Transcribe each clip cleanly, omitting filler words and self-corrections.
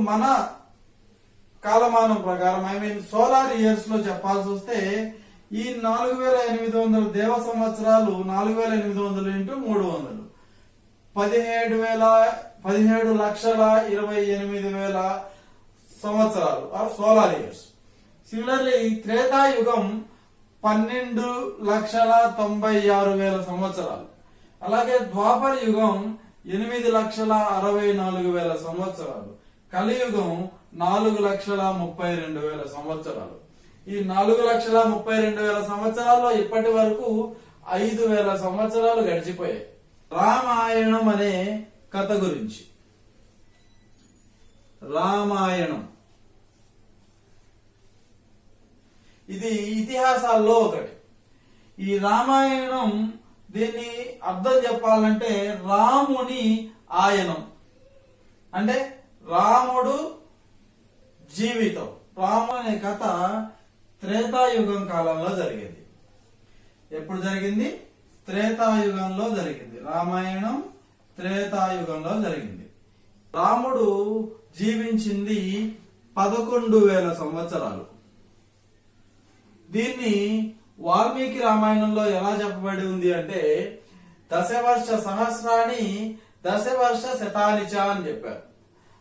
మన కాలమానం ప్రకారం సోలార్ ఇయర్స్ లో చెప్పాల్సి వస్తే ఈ 4800 దేవ సంవత్సరాలు 4800 ఇంటూ 300 17,28,000 సంవత్సరాలు సోలార్ ఇయర్స్. సిమిలర్లీ త్రేతాయుగం 12,96,000 సంవత్సరాలు. అలాగే ద్వాపర యుగం 8,64,000 సంవత్సరాలు. కలియుగం 4,32,000 సంవత్సరాలు. ఈ 4,32,000 సంవత్సరాల్లో ఇప్పటి వరకు 5,000 సంవత్సరాలు గడిచిపోయాయి. రామాయణం అనే కథ గురించి. రామాయణం ఇది ఇతిహాసాల్లో ఒకటి. ఈ రామాయణం దీన్ని అర్థం చెప్పాలంటే రాముని ఆయనం అంటే రాముడు జీవితం. రాము అనే కథ త్రేతాయుగం కాలంలో జరిగింది. ఎప్పుడు జరిగింది? త్రేతాయుగంలో జరిగింది. రామాయణం త్రేతాయుగంలో జరిగింది. రాముడు జీవించింది 11,000 సంవత్సరాలు. దీన్ని వాల్మీకి రామాయణంలో ఎలా చెప్పబడి ఉంది అంటే దశవర్ష సహస్రాన్ని దశవర్ష శతానిచ అని చెప్పారు.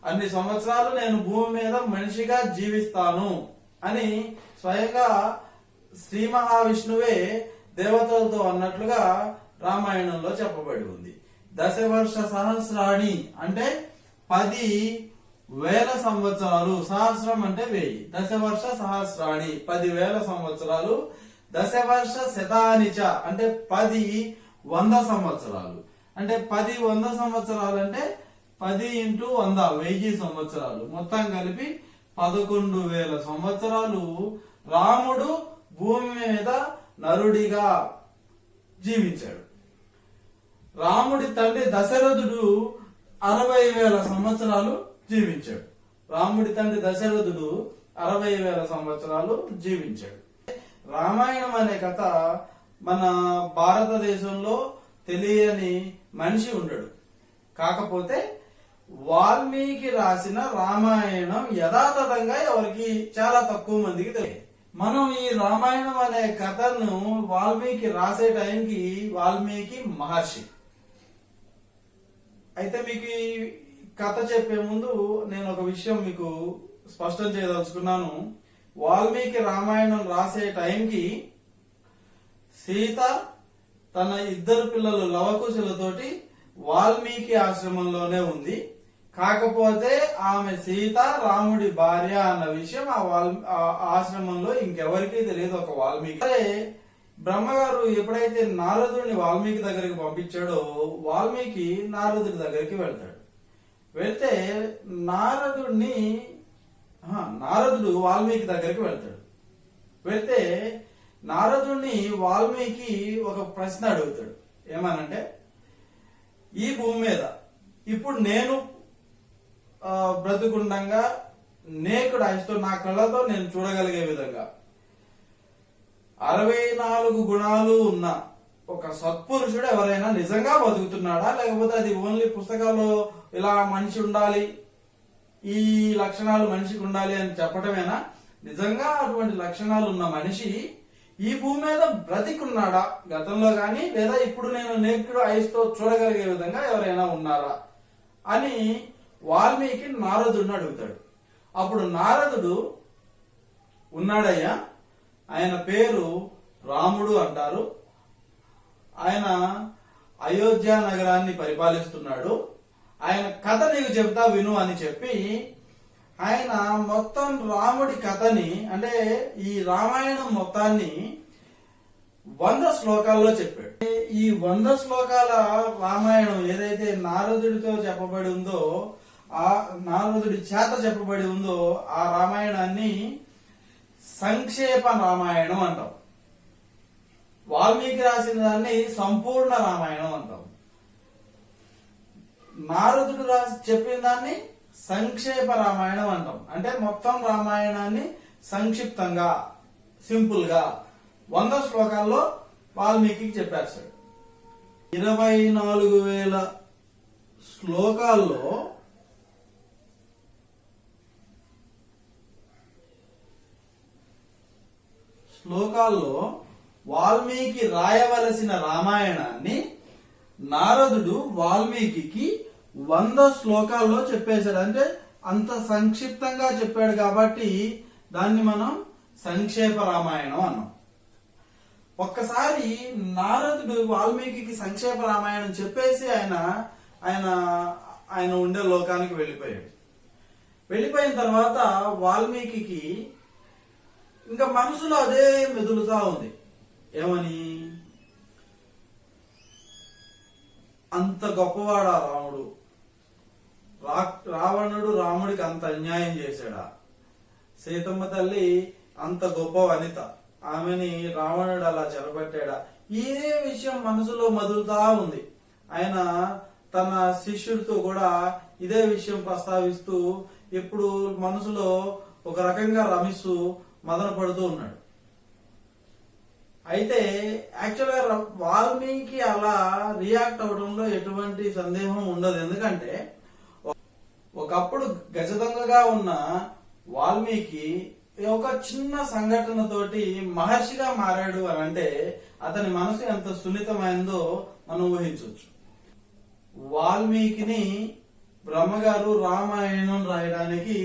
అన్ని సంవత్సరాలు నేను భూమి మీద మనిషిగా జీవిస్తాను అని స్వయంగా శ్రీ మహావిష్ణువే దేవతలతో అన్నట్లుగా రామాయణంలో చెప్పబడి ఉంది. దశవర్ష సహస్రాణి అంటే 10,000 సంవత్సరాలు. సహస్రం అంటే 1000. దశవర్ష సహస్రాణి 10,000 సంవత్సరాలు. దశవర్ష శతానిచ అంటే 10,100 సంవత్సరాలు. అంటే 10,100 సంవత్సరాలు అంటే 10 × 100 1000 సంవత్సరాలు. మొత్తం కలిపి 11,000 సంవత్సరాలు రాముడు భూమి మీద నరుడిగా జీవించాడు. రాముడి తండ్రి దశరథుడు 60,000 సంవత్సరాలు జీవించాడు. రాముడి తండ్రి దశరథుడు 60,000 సంవత్సరాలు జీవించాడు. రామాయణం అనే కథ మన భారతదేశంలో తెలియని మనిషి ఉండడు. కాకపోతే వాల్మీకి రాసిన రామాయణం యథాతథంగా ఎవరికి చాలా తక్కువ మందికి తెలియదు. మనం ఈ రామాయణం అనే కథను వాల్మీకి రాసే టైంకి వాల్మీకి మహర్షి. అయితే మీకు ఈ కథ చెప్పే ముందు నేను ఒక విషయం మీకు స్పష్టం చేయదలుచుకున్నాను. వాల్మీకి రామాయణం రాసే టైంకి సీత తన 2 పిల్లలు లవకుశులతోటి వాల్మీకి ఆశ్రమంలోనే ఉంది. కాకపోతే ఆమె సీత రాముడి భార్య అన్న విషయం ఆ ఆశ్రమంలో ఇంకెవరికీ తెలియదు, ఒక వాల్మీకి. అదే బ్రహ్మగారు ఎప్పుడైతే నారదుడిని వాల్మీకి దగ్గరికి పంపించాడో వాల్మీకి నారదుడి దగ్గరికి వెళ్తాడు. వెళ్తే నారదుడు వాల్మీకి దగ్గరికి వెళ్తాడు. వెళ్తే నారదుడిని వాల్మీకి ఒక ప్రశ్న అడుగుతాడు. ఏమనంటే, ఈ భూమి మీద ఇప్పుడు నేను బ్రతుకుండగా నేకుడు ఆయనతో నా కళ్ళతో నేను చూడగలిగే విధంగా 64 గుణాలు ఉన్న ఒక సత్పురుషుడు ఎవరైనా నిజంగా బతుకుతున్నాడా, లేకపోతే అది ఓన్లీ పుస్తకాల్లో ఇలా మనిషి ఉండాలి, ఈ లక్షణాలు మనిషికి ఉండాలి అని చెప్పటమేనా? నిజంగా అటువంటి లక్షణాలు ఉన్న మనిషి ఈ భూమి మీద బ్రతికున్నాడా గతంలో గాని, లేదా ఇప్పుడు నేను నేకుడు ఐస్తో చూడగలిగే విధంగా ఎవరైనా ఉన్నారా అని వాల్మీకి నారదుడిని అడుగుతాడు. అప్పుడు నారదుడు, ఉన్నాడయ్యా, ఆయన పేరు రాముడు అంటారు, ఆయన అయోధ్య నగరాన్ని పరిపాలిస్తున్నాడు, ఆయన కథ నీకు చెబుతా విను అని చెప్పి ఆయన మొత్తం రాముడి కథని అంటే ఈ రామాయణం మొత్తాన్ని 100 శ్లోకాల్లో చెప్పాడు. ఈ 100 శ్లోకాల రామాయణం ఏదైతే నారదుడితో చెప్పబడి ఉందో, ఆ నారదుడి చేత చెప్పబడి ఉందో ఆ రామాయణాన్ని సంక్షేప రామాయణం అంటాం. వాల్మీకి రాసిన దాన్ని సంపూర్ణ రామాయణం అంటాం. నారదుడు చెప్పిన దాన్ని సంక్షేప రామాయణం అంటాం. అంటే మొత్తం రామాయణాన్ని సంక్షిప్తంగా, సింపుల్ గా 100 శ్లోకాల్లో వాల్మీకి చెప్పారు సార్. 24,000 శ్లోకాల్లో శ్లోకాల్లో వాల్మీకి రాయవలసిన రామాయణాన్ని నారదుడు వాల్మీకి 100 శ్లోకాల్లో చెప్పేశాడు. అంటే అంత సంక్షిప్తంగా చెప్పాడు కాబట్టి దాన్ని మనం సంక్షేప రామాయణం అన్నాం. ఒక్కసారి నారదుడు వాల్మీకి సంక్షేప రామాయణం చెప్పేసి ఆయన ఉండే లోకానికి వెళ్ళిపోయాడు. వెళ్ళిపోయిన తర్వాత వాల్మీకి ఇంకా మనసులో అదే మెదులుతా ఉంది. ఏమని? అంత గొప్పవాడా రాముడు? రావణుడు రాముడికి అంత అన్యాయం చేశాడా? సీతమ్మ తల్లి అంత గొప్ప వనిత, ఆమెని రావణుడు అలా చెరపట్టాడా? ఇదే విషయం మనసులో మదులుతా ఉంది. ఆయన తన శిష్యుడితో కూడా ఇదే విషయం ప్రస్తావిస్తూ ఇప్పుడు మనసులో ఒక రకంగా రమిస్తూ మదన పడుతూ ఉన్నాడు. అయితే యాక్చువల్గా వాల్మీకి అలా రియాక్ట్ అవడంలో ఎటువంటి సందేహం ఉండదు. ఎందుకంటే ఒకప్పుడు గజదొంగగా ఉన్న వాల్మీకి ఒక చిన్న సంఘటనతోటి మహర్షిగా మారాడు అని అంటే అతని మనసు ఎంత సున్నితమైందో మనం ఊహించవచ్చు. వాల్మీకిని బ్రహ్మగారు రామాయణం రాయడానికి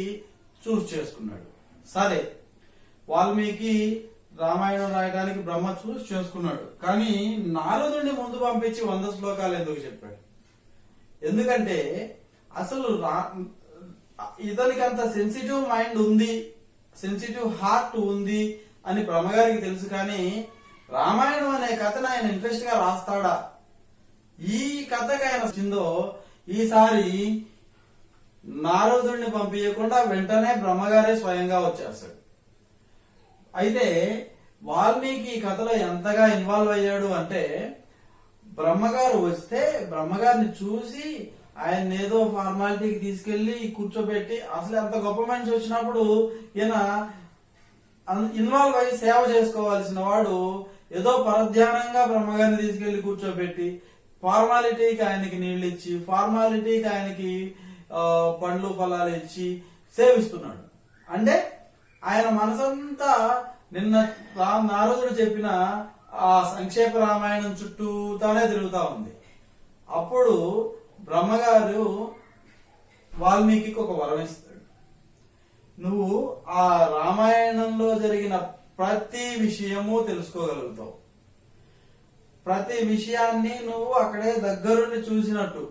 చూస్ చేసుకున్నాడు. సరే, వాల్మీకి రామాయణం రాయడానికి బ్రహ్మ చూస్ చేసుకున్నాడు. కానీ నారదుడిని ముందు పంపించి 100 శ్లోకాలు ఎందుకు చెప్పాడు? ఎందుకంటే అసలు ఇతనికి అంత సెన్సిటివ్ మైండ్ ఉంది, సెన్సిటివ్ హార్ట్ ఉంది అని బ్రహ్మగారికి తెలుసు. కానీ రామాయణం అనే కథను ఆయన ఇంట్రెస్ట్ గా రాస్తాడా? ఈ కథకి ఆయన వచ్చిందో ఈసారి నారదుడిని పంపించకుండా వెంటనే బ్రహ్మగారే స్వయంగా వచ్చేస్తాడు. అయితే వాల్మీకి ఈ కథలో ఎంతగా ఇన్వాల్వ్ అయ్యాడు అంటే బ్రహ్మగారు వస్తే బ్రహ్మగారిని చూసి ఆయన ఏదో ఫార్మాలిటీకి తీసుకెళ్లి కూర్చోబెట్టి, అసలు అంత గొప్ప మనిషి వచ్చినప్పుడు ఈయన ఇన్వాల్వ్ అయ్యి సేవ చేసుకోవాల్సిన వాడు ఏదో పరధ్యానంగా బ్రహ్మగారిని తీసుకెళ్లి కూర్చోబెట్టి ఫార్మాలిటీకి ఆయనకి నీళ్లు ఇచ్చి, ఫార్మాలిటీకి ఆయనకి పండ్లు ఫలాలు ఇచ్చి సేవిస్తున్నాడు. అంటే ఆయన మనసంతా నిన్న నారదుడు చెప్పిన ఆ సంక్షేప రామాయణం చుట్టూతానే తిరుగుతా ఉంది. అప్పుడు బ్రహ్మగారు వాల్మీకి ఒక వరం ఇస్తాడు. నువ్వు ఆ రామాయణంలో జరిగిన ప్రతి విషయము తెలుసుకోగలుగుతావు. ప్రతి విషయాన్ని నువ్వు అక్కడే దగ్గరుండి చూసినట్టు,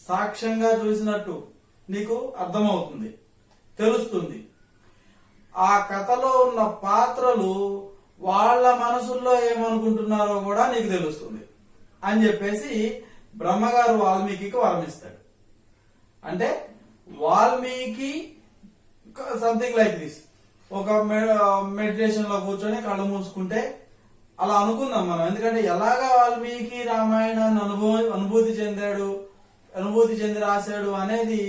సాక్ష్యంగా చూసినట్టు నీకు అర్థమవుతుంది, తెలుస్తుంది. ఆ కథలో ఉన్న పాత్రలు వాళ్ళ మనసుల్లో ఏమనుకుంటున్నారో కూడా నీకు తెలుస్తుంది అని చెప్పేసి బ్రహ్మగారు వాల్మీకి వరమిస్తాడు. అంటే వాల్మీకి సంథింగ్ లైక్ దిస్, ఒక మెడిటేషన్ లో కూర్చొని కళ్ళు మూసుకుంటే అలా అనుకుందాం మనం. ఎందుకంటే ఎలాగా వాల్మీకి రామాయణాన్ని అనుభూతి చెంది రాశాడు అనేది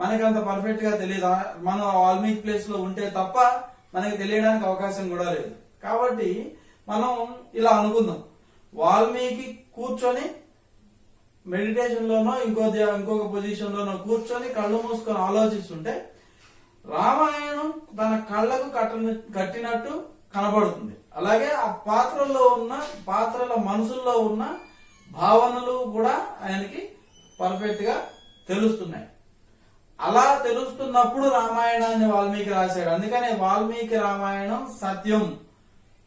మనకంత పర్ఫెక్ట్ గా తెలియదు. మనం వాల్మీకి ప్లేస్ లో ఉంటే తప్ప మనకి తెలియడానికి అవకాశం కూడా లేదు. కాబట్టి మనం ఇలా వాల్మీకి కూర్చొని మెడిటేషన్ లోనో ఇంకొక పొజిషన్ లోనో కూర్చొని కళ్ళు మూసుకొని ఆలోచిస్తుంటే రామాయణం తన కళ్ళకు కట్టినట్టు కనబడుతుంది. అలాగే ఆ పాత్రల మనసుల్లో ఉన్న భావనలు కూడా ఆయనకి పర్ఫెక్ట్ గా తెలుస్తున్నాయి. అలా తెలుస్తున్నప్పుడు రామాయణాన్ని వాల్మీకి రాశాడు. అందుకనే వాల్మీకి రామాయణం సత్యం,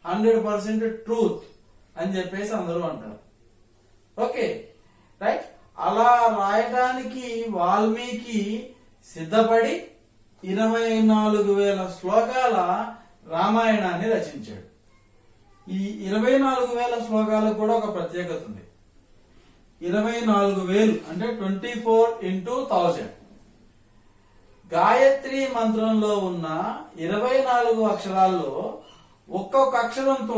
100% ట్రూత్ అని చెప్పేసి అందరూ అంటారు. Okay, right. అలా రాయడానికి వాల్మీకి సిద్ధపడి 24,000 శ్లోకాల రామాయణాన్ని రచించాడు. ఈ 24,000 శ్లోకాలకు కూడా ఒక ప్రత్యేకత ఉంది. 24,000 అంటే 24 into 1000. గాయత్రి మంత్రంలో ఉన్న 24 అక్షరాల్లో ఒక్కొక్క అక్షరంతో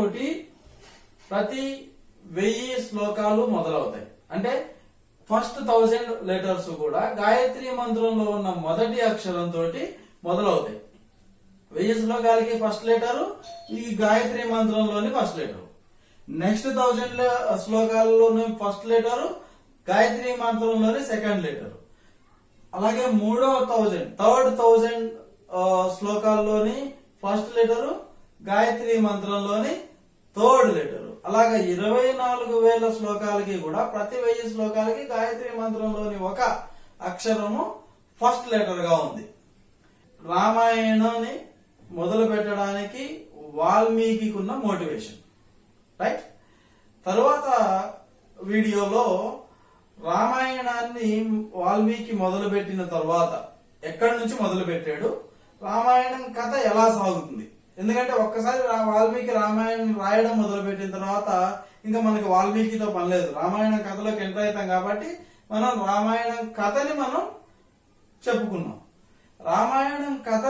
ప్రతి 1000 శ్లోకాలు మొదలవుతాయి. అంటే ఫస్ట్ 1000 లెటర్స్ కూడా గాయత్రి మంత్రంలో ఉన్న మొదటి అక్షరంతో మొదలవుతాయి. 1000 శ్లోకాలకి ఫస్ట్ లెటరు ఈ గాయత్రి మంత్రంలోని ఫస్ట్ లెటరు. నెక్స్ట్ 1000 శ్లోకాలలోని ఫస్ట్ లెటరు గాయత్రి మంత్రంలోని సెకండ్ లెటరు. అలాగే థర్డ్ 1000 శ్లోకాల్లోని ఫస్ట్ లెటరు గాయత్రి మంత్రంలోని థర్డ్ లెటర్. అలాగా 24,000 శ్లోకాలకి కూడా ప్రతి 1000 శ్లోకాలకి గాయత్రి మంత్రంలోని ఒక అక్షరము ఫస్ట్ లెటర్ గా ఉంది. రామాయణాన్ని మొదలు పెట్టడానికి వాల్మీకి ఉన్న మోటివేషన్, రైట్. తరువాత వీడియోలో రామాయణాన్ని వాల్మీకి మొదలు పెట్టిన తర్వాత ఎక్కడి నుంచి మొదలు పెట్టాడు, రామాయణం కథ ఎలా సాగుతుంది. ఎందుకంటే ఒక్కసారి వాల్మీకి రామాయణం రాయడం మొదలు పెట్టిన తర్వాత ఇంకా మనకి వాల్మీకితో పని లేదు, రామాయణం కథలోకి ఎంటర్ అవుతాం కాబట్టి మనం రామాయణం కథని మనం చెప్పుకున్నాం. రామాయణం కథ